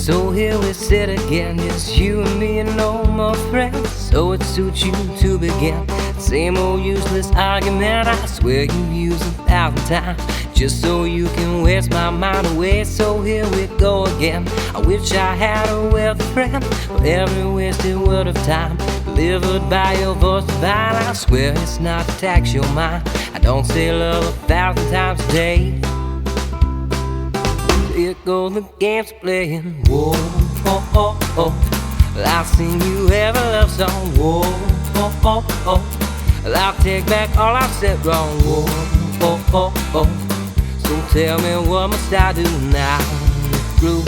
So here we sit again, just you and me and no more friends. So it suits you to begin. Same old useless argument I swear you've used 1,000 times, just so you can waste my mind away. So here we go again. I wish I had a wealthy friend for every wasted word of time, delivered by your voice divine. I swear it's not to tax your mind. I don't say love 1,000 times a day. Here go the games playing. Whoa, oh, oh, oh. Well, I've seen you have a love song. Whoa, oh, oh, oh. Well, I'll take back all I've said wrong. Whoa, oh, oh, oh. So tell me what must I do now to prove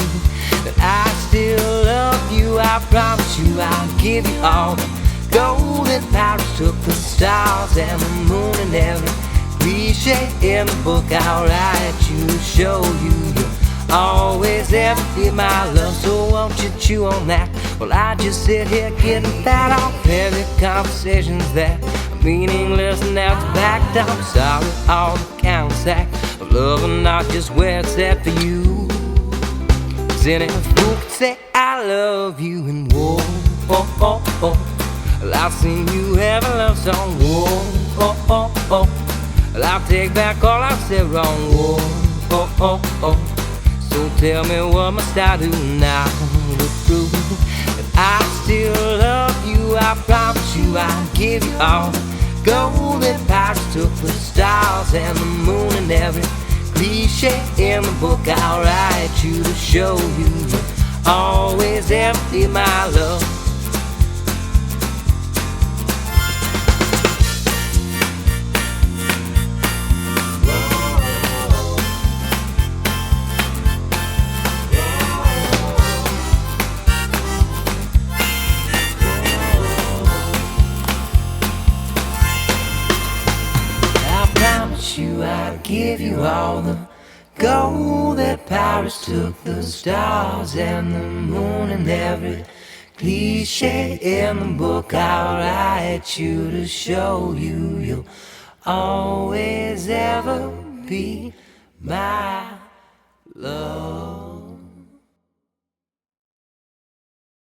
that I still love you? I promise you I'll give you all the gold that Paris took, the stars and the moon and every cliche in the book I'll write you to show you you'll always ever be my love. So won't you chew on that? Well, I just sit here getting fat off heavy conversations that are meaningless and now to back down. Sorry, all the counts act of love and not just where it's at for you. 'Cause any fool could say I love you and whoa, oh, oh, oh. Well, I've seen you have a love song. Whoa, oh, oh, oh. Well, I'll take back all I've said wrong. Whoa, oh, oh, oh. So tell me what must I do now to prove that I still love you? I promise you I'll give you all the gold that Paris took, the stars and the moon and every cliche in the book I'll write you to show you you'll always ever be my love. I'd give you all the gold that Paris took, the stars and the moon and every cliche in the book I'll write you to show you you'll always ever be my love.